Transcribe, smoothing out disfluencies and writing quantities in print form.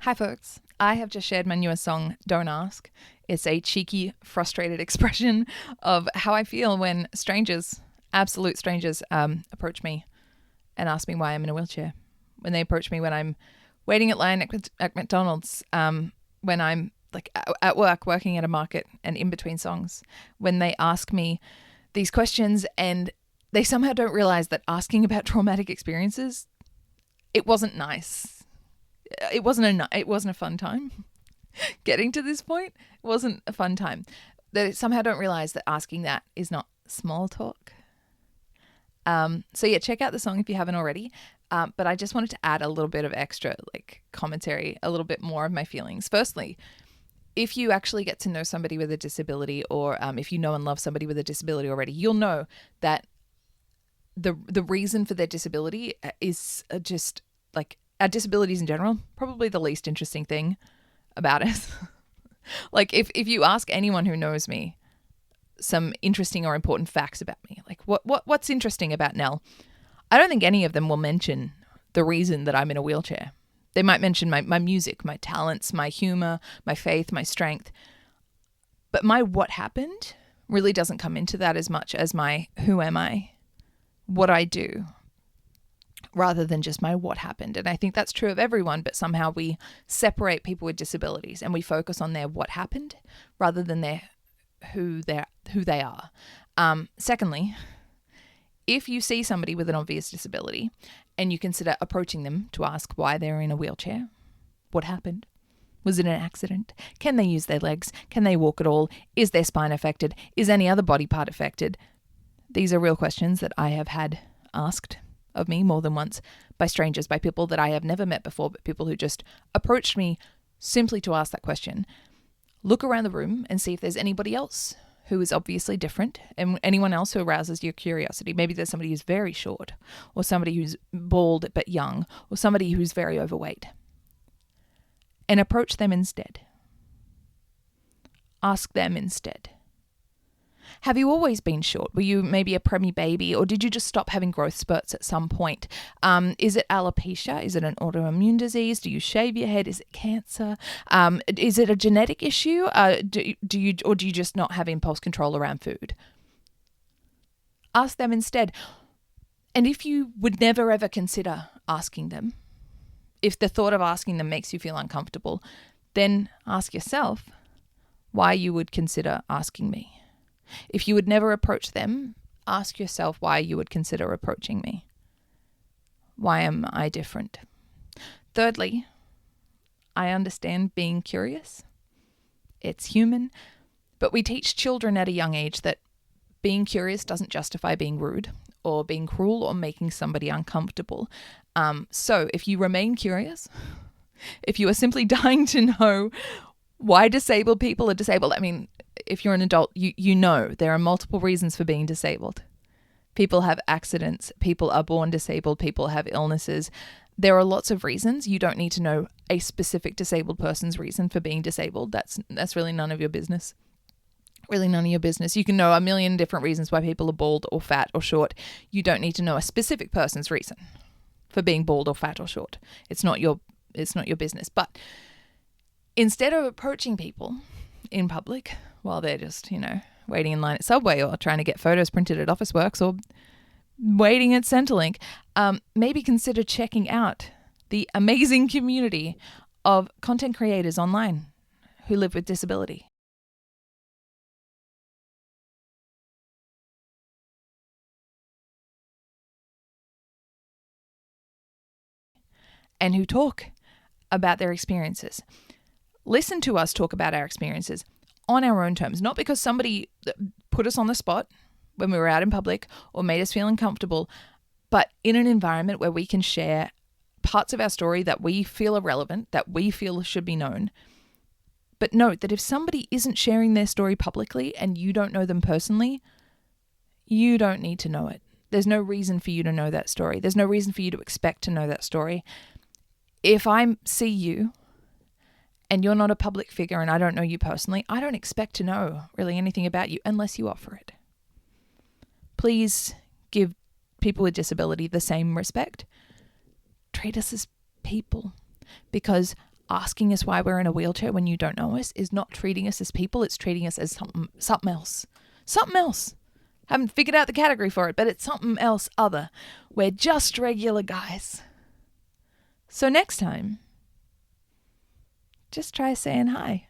Hi folks, I have just shared my newest song, Don't Ask. It's a cheeky, frustrated expression of how I feel when strangers, absolute strangers, approach me and ask me why I'm in a wheelchair. When they approach me when I'm waiting at line at McDonald's, when I'm like at work, working at a market and in between songs, when they ask me these questions and they somehow don't realize that asking about traumatic experiences, it wasn't nice. It wasn't a fun time. Getting to this point, it wasn't a fun time. They somehow don't realize that asking that is not small talk. So yeah, check out the song if you haven't already. But I just wanted to add a little bit of extra commentary, a little bit more of my feelings. Firstly, if you actually get to know somebody with a disability, or if you know and love somebody with a disability already, you'll know that the reason for their disability is just our disabilities in general, probably the least interesting thing about us. If you ask anyone who knows me some interesting or important facts about me, like what's interesting about Nell, I don't think any of them will mention the reason that I'm in a wheelchair. They might mention my music, my talents, my humor, my faith, my strength. But my what happened really doesn't come into that as much as my who am I, what I do, rather than just my what happened. And I think that's true of everyone, but somehow we separate people with disabilities and we focus on their what happened rather than their who they are. Secondly, if you see somebody with an obvious disability and you consider approaching them to ask why they're in a wheelchair, what happened? Was it an accident? Can they use their legs? Can they walk at all? Is their spine affected? Is any other body part affected? These are real questions that I have had asked of me more than once by strangers, by people that I have never met before, but people who just approached me simply to ask that question. Look around the room and see if there's anybody else who is obviously different and anyone else who arouses your curiosity. Maybe there's somebody who's very short, or somebody who's bald but young, or somebody who's very overweight. And approach them instead. Ask them instead. Have you always been short? Were you maybe a preemie baby, or did you just stop having growth spurts at some point? Is it alopecia? Is it an autoimmune disease? Do you shave your head? Is it cancer? Is it a genetic issue? Do you just not have impulse control around food? Ask them instead. And if you would never ever consider asking them, if the thought of asking them makes you feel uncomfortable, then ask yourself why you would consider asking me. If you would never approach them, ask yourself why you would consider approaching me. Why am I different? Thirdly, I understand being curious. It's human, but we teach children at a young age that being curious doesn't justify being rude or being cruel or making somebody uncomfortable. So if you remain curious, if you are simply dying to know why disabled people are disabled, I mean, if you're an adult, you know there are multiple reasons for being disabled. People have accidents, people are born disabled, people have illnesses. There are lots of reasons. You don't need to know a specific disabled person's reason for being disabled. That's really none of your business. Really none of your business. You can know a million different reasons why people are bald or fat or short. You don't need to know a specific person's reason for being bald or fat or short. It's not your business. But instead of approaching people in public while they're just, waiting in line at Subway or trying to get photos printed at Officeworks or waiting at Centrelink, maybe consider checking out the amazing community of content creators online who live with disability. And who talk about their experiences. Listen to us talk about our experiences on our own terms, not because somebody put us on the spot when we were out in public or made us feel uncomfortable, but in an environment where we can share parts of our story that we feel are relevant, that we feel should be known. But note that if somebody isn't sharing their story publicly and you don't know them personally, you don't need to know it. There's no reason for you to know that story. There's no reason for you to expect to know that story. If I see you and you're not a public figure and I don't know you personally, I don't expect to know really anything about you unless you offer it. Please give people with disability the same respect. Treat us as people, because asking us why we're in a wheelchair when you don't know us is not treating us as people. It's treating us as something else. Something else. Haven't figured out the category for it, but it's something else other. We're just regular guys. So next time, just try saying hi.